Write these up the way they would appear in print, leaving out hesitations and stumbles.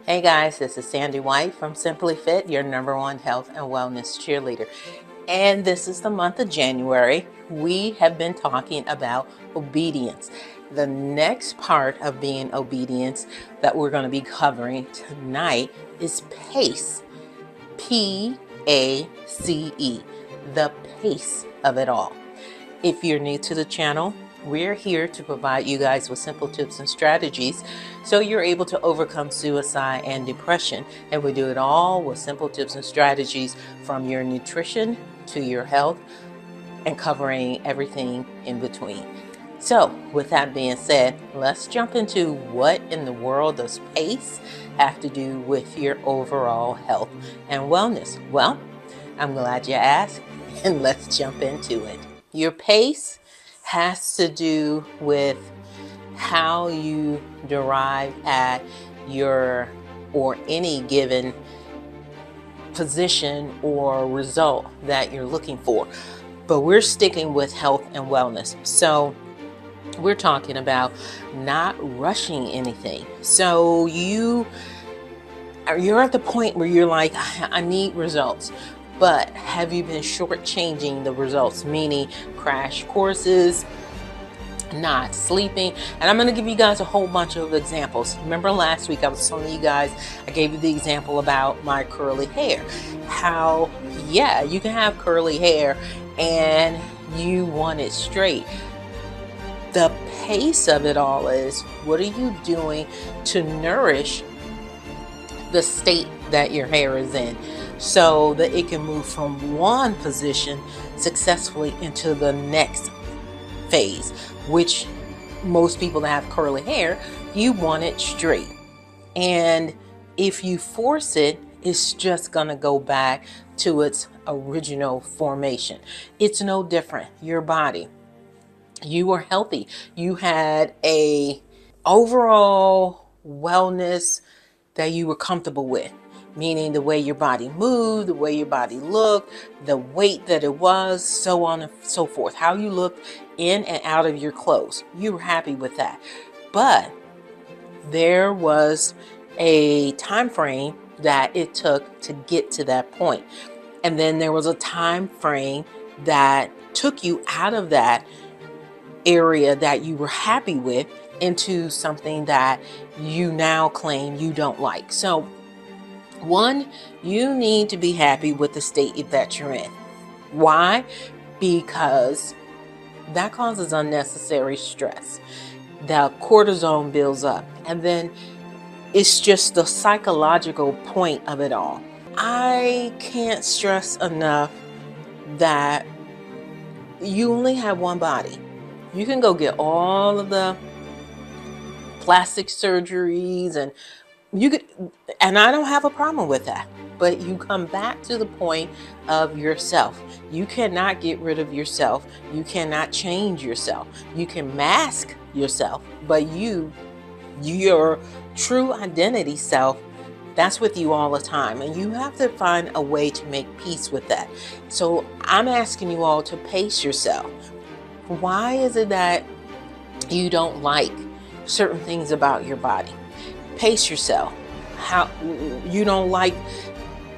Hey guys, this is Sandy White from Simply Fit, your #1 health and wellness cheerleader. And this is the month of January. We have been talking about obedience. The next part of being obedience that we're going to be covering tonight is PACE. PACE, the pace of it all. If you're new to the channel, we're here to provide you guys with simple tips and strategies so you're able to overcome suicide and depression. And we do it all with simple tips and strategies from your nutrition to your health and covering everything in between. So with that being said, let's jump into what in the world does PACE have to do with your overall health and wellness? Well, I'm glad you asked, and let's jump into it. Your PACE has to do with how you derive at your or any given position or result that you're looking for. But we're sticking with health and wellness. So we're talking about not rushing anything. So you're at the point where you're like, I need results. But have you been shortchanging the results? Meaning crash courses, not sleeping. And I'm going to give you guys a whole bunch of examples. Remember last week I was telling you guys, I gave you the example about my curly hair. How, yeah, you can have curly hair and you want it straight. The pace of it all is, what are you doing to nourish the state that your hair is in so that it can move from one position successfully into the next phase, which most people that have curly hair, you want it straight. And if you force it, it's just gonna go back to its original formation. It's no different. Your body, you were healthy. You had a overall wellness that you were comfortable with, meaning the way your body moved, the way your body looked, the weight that it was, so on and so forth, how you looked in and out of your clothes. You were happy with that. But there was a time frame that it took to get to that point. And then there was a time frame that took you out of that area that you were happy with into something that you now claim you don't like. So one, you need to be happy with the state that you're in. Why? Because that causes unnecessary stress. The cortisol builds up, and then it's just the psychological point of it all. I can't stress enough that you only have one body. You can go get all of the plastic surgeries and you could, and I don't have a problem with that, but you come back to the point of yourself. You cannot get rid of yourself. You cannot change yourself. You can mask yourself, but your true identity self, that's with you all the time. And you have to find a way to make peace with that. So I'm asking you all to pace yourself. Why is it that you don't like certain things about your body? Pace yourself. How you don't like,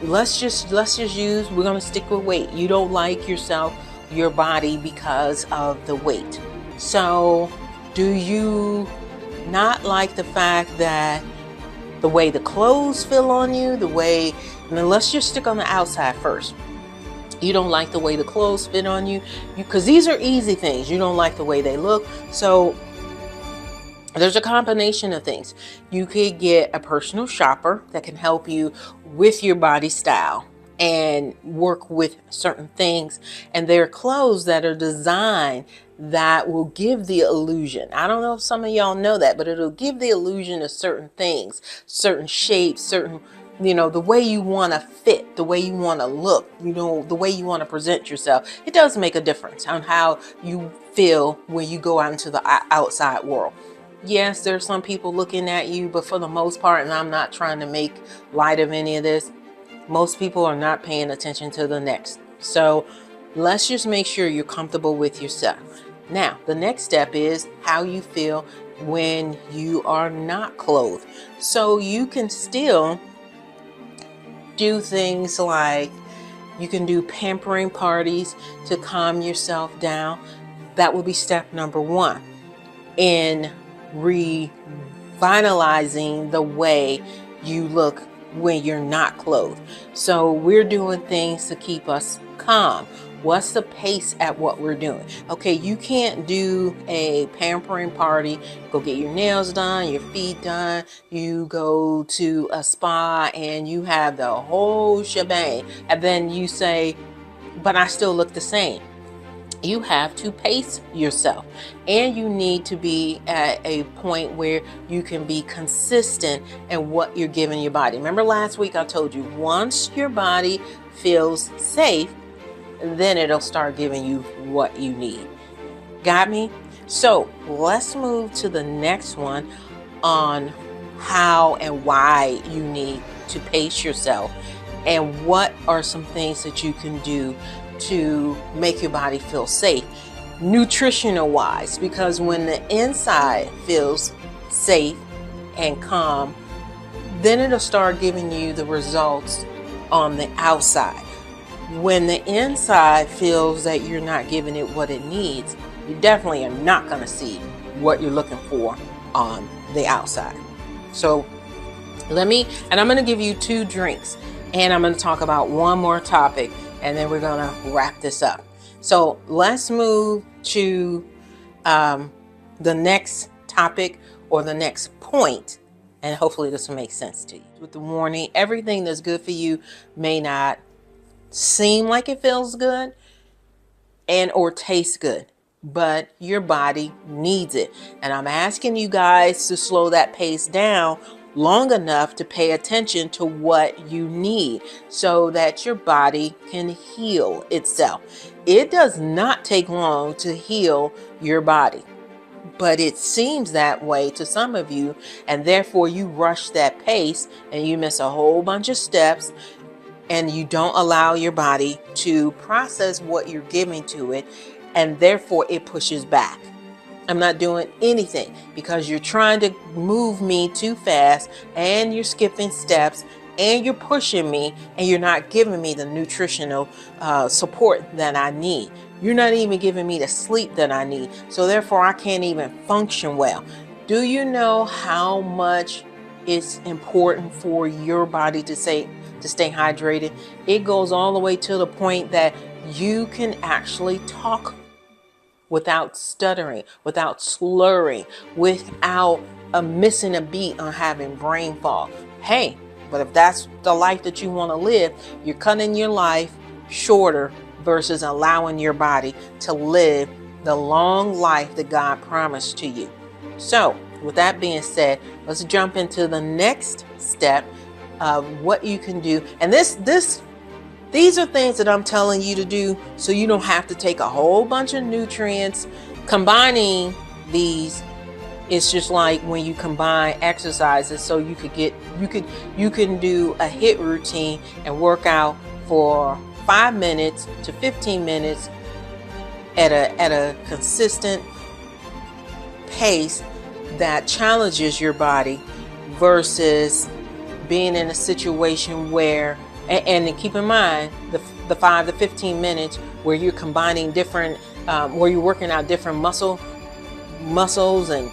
let's just use, we're going to stick with weight. You don't like yourself, your body, because of the weight. So do you not like the fact that the way the clothes feel on you, the way, and then let's just stick on the outside first. You don't like the way the clothes fit on you, because these are easy things. You don't like the way they look. So there's a combination of things. You could get a personal shopper that can help you with your body style and work with certain things. And there are clothes that are designed that will give the illusion. I don't know if some of y'all know that, but it'll give the illusion of certain things, certain shapes, certain, the way you want to fit, the way you want to look, the way you want to present yourself. It does make a difference on how you feel when you go out into the outside world. Yes, there's some people looking at you, but for the most part, and I'm not trying to make light of any of this, most people are not paying attention to the next. So let's just make sure you're comfortable with yourself. Now, the next step is how you feel when you are not clothed. So you can still do things like you can do pampering parties to calm yourself down. That would be step number one in revitalizing the way you look when you're not clothed. So we're doing things to keep us calm. What's the pace at what we're doing? Okay, you can't do a pampering party, go get your nails done, your feet done, you go to a spa and you have the whole shebang, and then you say, but I still look the same. You have to pace yourself, and you need to be at a point where you can be consistent in what you're giving your body. Remember last week I told you, once your body feels safe, then it'll start giving you what you need. Got me? So let's move to the next one on how and why you need to pace yourself, and what are some things that you can do to make your body feel safe nutritional wise, because when the inside feels safe and calm, then it'll start giving you the results on the outside. When the inside feels that you're not giving it what it needs, you definitely are not going to see what you're looking for on the outside. So I'm going to give you 2 drinks, and I'm going to talk about one more topic, and then we're going to wrap this up. So let's move to the next topic or the next point, and hopefully this will make sense to you. With the warning, everything that's good for you may not seem like it feels good and or taste good, but your body needs it. And I'm asking you guys to slow that pace down long enough to pay attention to what you need so that your body can heal itself. It does not take long to heal your body, but it seems that way to some of you, and therefore you rush that pace and you miss a whole bunch of steps, and you don't allow your body to process what you're giving to it, and therefore it pushes back. I'm not doing anything because you're trying to move me too fast, and you're skipping steps, and you're pushing me, and you're not giving me the nutritional support that I need. You're not even giving me the sleep that I need. So therefore I can't even function well. Do you know how much it's important for your body to stay hydrated? It goes all the way to the point that you can actually talk without stuttering, without slurring, without missing a beat on having brain fog. Hey, but if that's the life that you want to live, you're cutting your life shorter versus allowing your body to live the long life that God promised to you. So with that being said, let's jump into the next step of what you can do. And these are things that I'm telling you to do so you don't have to take a whole bunch of nutrients. Combining these is just like when you combine exercises, so you can do a HIIT routine and work out for 5 minutes to 15 minutes at a consistent pace that challenges your body, versus being in a situation where, and keep in mind the 5 to 15 minutes where you're combining different, where you're working out different muscles and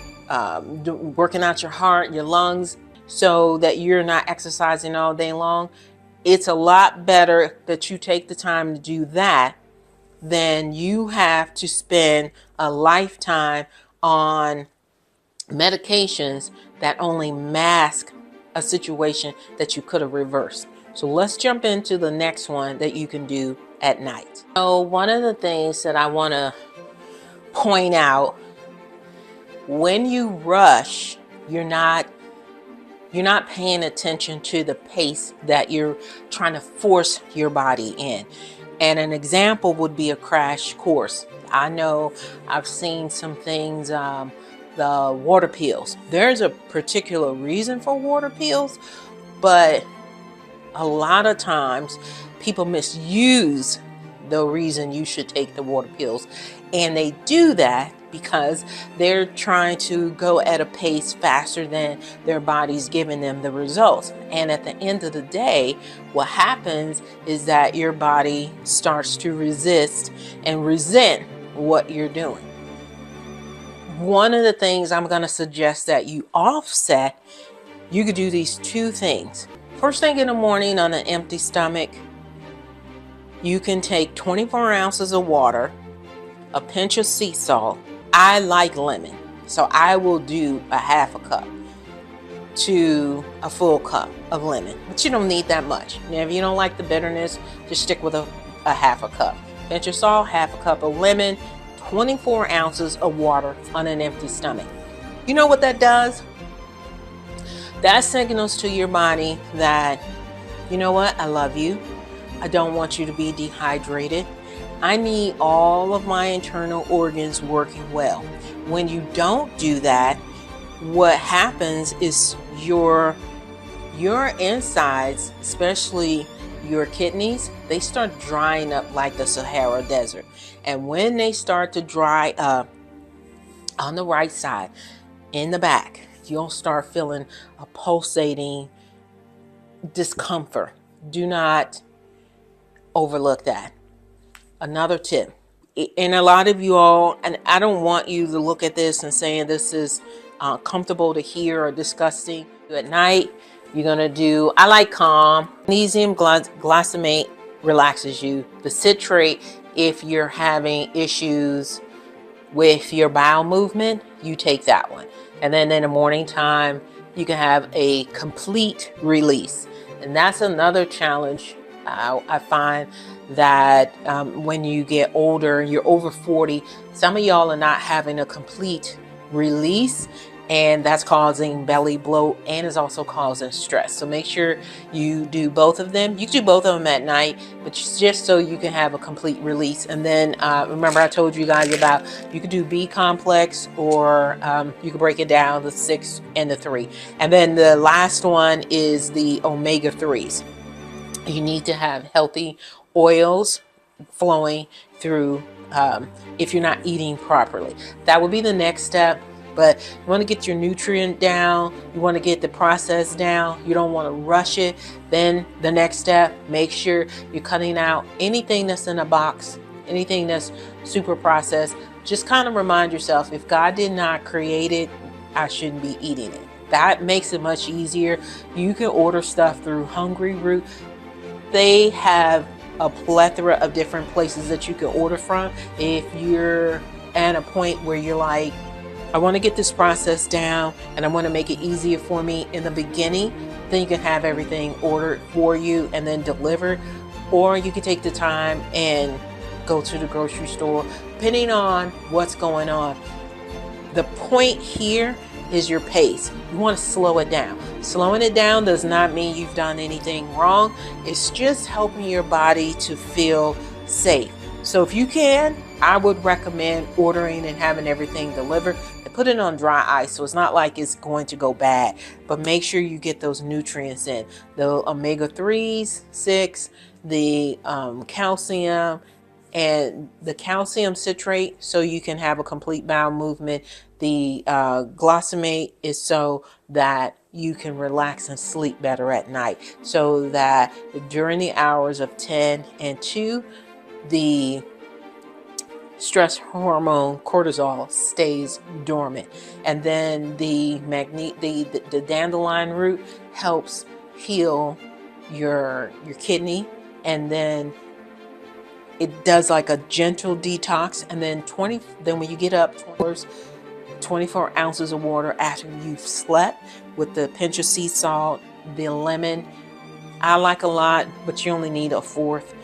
working out your heart, your lungs, so that you're not exercising all day long. It's a lot better that you take the time to do that than you have to spend a lifetime on medications that only mask a situation that you could have reversed. So let's jump into the next one that you can do at night. So one of the things that I want to point out, when you rush, you're not paying attention to the pace that you're trying to force your body in. And an example would be a crash course. I know I've seen some things, the water pills. There's a particular reason for water pills, but a lot of times people misuse the reason you should take the water pills. And they do that because they're trying to go at a pace faster than their body's giving them the results. And at the end of the day, what happens is that your body starts to resist and resent what you're doing. One of the things I'm going to suggest that you offset, you could do these two things. First thing in the morning on an empty stomach, you can take 24 ounces of water, a pinch of sea salt. I like lemon, so I will do a half a cup to a full cup of lemon, but you don't need that much. Now, if you don't like the bitterness, just stick with a half a cup. Pinch of salt, half a cup of lemon, 24 ounces of water on an empty stomach. You know what that does? That signals to your body that, you know what, I love you. I don't want you to be dehydrated. I need all of my internal organs working well. When you don't do that, what happens is your insides, especially your kidneys, they start drying up like the Sahara Desert. And when they start to dry up on the right side, in the back, you'll start feeling a pulsating discomfort. Do not overlook that. Another tip, and a lot of you all, and I don't want you to look at this and saying this is comfortable to hear or disgusting. At night, you're gonna do, I like calm. Magnesium glycinate relaxes you. The citrate, if you're having issues with your bowel movement, you take that one. And then in the morning time, you can have a complete release. And that's another challenge. I find that when you get older, you're over 40, some of y'all are not having a complete release, and that's causing belly bloat and is also causing stress. So make sure you do both of them. You can do both of them at night, but just so you can have a complete release. And then remember I told you guys about, you could do B complex, or you could break it down, the 6 and the 3. And then the last one is the omega-3s. You need to have healthy oils flowing through if you're not eating properly. That would be the next step. But you want to get your nutrient down. You want to get the process down. You don't want to rush it. Then the next step, make sure you're cutting out anything that's in a box, anything that's super processed. Just kind of remind yourself, if God did not create it, I shouldn't be eating it. That makes it much easier. You can order stuff through Hungry Root. They have a plethora of different places that you can order from. If you're at a point where you're like, I want to get this process down and I want to make it easier for me in the beginning, then you can have everything ordered for you and then delivered. Or you can take the time and go to the grocery store, depending on what's going on. The point here is your pace. You want to slow it down. Slowing it down does not mean you've done anything wrong. It's just helping your body to feel safe. So if you can, I would recommend ordering and having everything delivered. And put it on dry ice, so it's not like it's going to go bad. But make sure you get those nutrients in. The omega-3s, 6, the calcium, and the calcium citrate, so you can have a complete bowel movement. The glycinate is so that you can relax and sleep better at night, so that during the hours of 10 and 2, the stress hormone cortisol stays dormant. And then the dandelion root helps heal your kidney, and then it does like a gentle detox. And then when you get up, 24 ounces of water after you've slept, with the pinch of sea salt, the lemon. I like a lot, but you only need a fourth.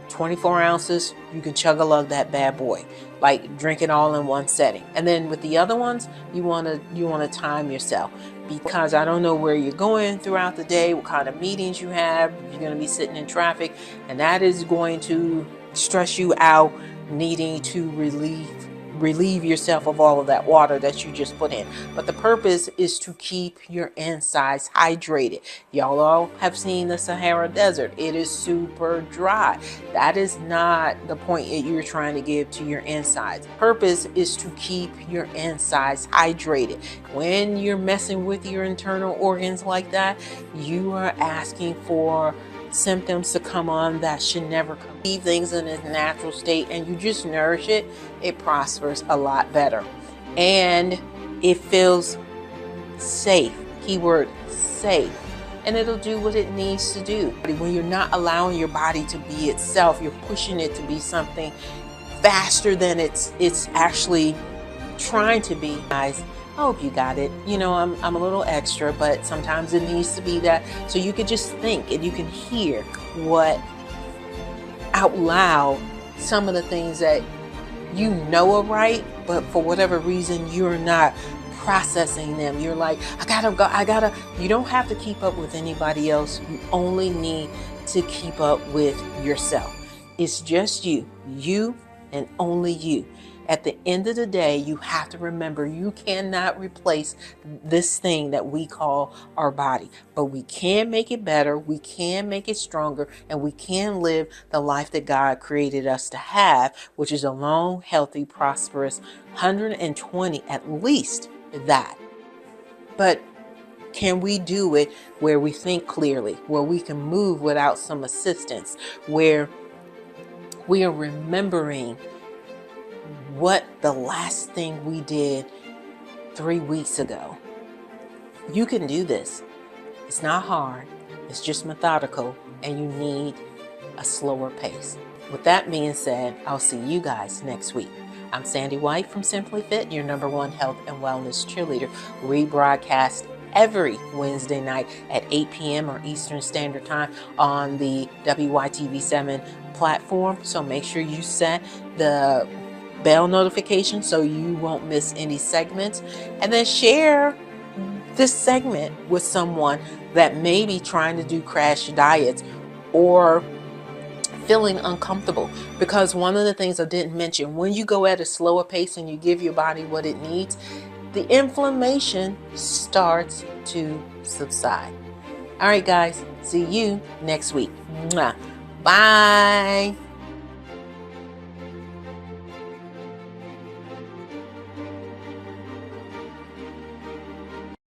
24 ounces, you can chug-a-lug that bad boy, like drink it all in one setting. And then with the other ones, you want to time yourself, because I don't know where you're going throughout the day, what kind of meetings you have. You're going to be sitting in traffic, and that is going to stress you out, needing to relieve relieve yourself of all of that water that you just put in. But the purpose is to keep your insides hydrated. Y'all all have seen the Sahara Desert. It is super dry. That is not the point that you're trying to give to your insides. Purpose is to keep your insides hydrated. When you're messing with your internal organs like that, you are asking for symptoms to come on that should never come. Leave things in its natural state and you just nourish it, it prospers a lot better. And it feels safe. Keyword safe. And it'll do what it needs to do. When you're not allowing your body to be itself, you're pushing it to be something faster than it's actually trying to be. Guys, I hope you got it. You know, I'm a little extra, but sometimes it needs to be that, so you could just think and you can hear what out loud some of the things that you know are right, but for whatever reason you're not processing them. You're like, I gotta. You don't have to keep up with anybody else. You only need to keep up with yourself. It's just you and only you. At the end of the day, you have to remember you cannot replace this thing that we call our body, but we can make it better, we can make it stronger, and we can live the life that God created us to have, which is a long, healthy, prosperous 120 at least that. But can we do it where we think clearly, where we can move without some assistance, where we are remembering what the last thing we did 3 weeks ago? You can do this. It's not hard. It's just methodical, and you need a slower pace. With that being said, I'll see you guys next week. I'm Sandy White from Simply Fit, your #1 health and wellness cheerleader. Rebroadcast every Wednesday night at 8 p.m. or Eastern Standard Time on the WYTV7 platform. So make sure you set the bell notification so you won't miss any segments, and then share this segment with someone that may be trying to do crash diets or feeling uncomfortable. Because one of the things I didn't mention, when you go at a slower pace and you give your body what it needs, the inflammation starts to subside. All right, guys, see you next week. Mwah. Bye.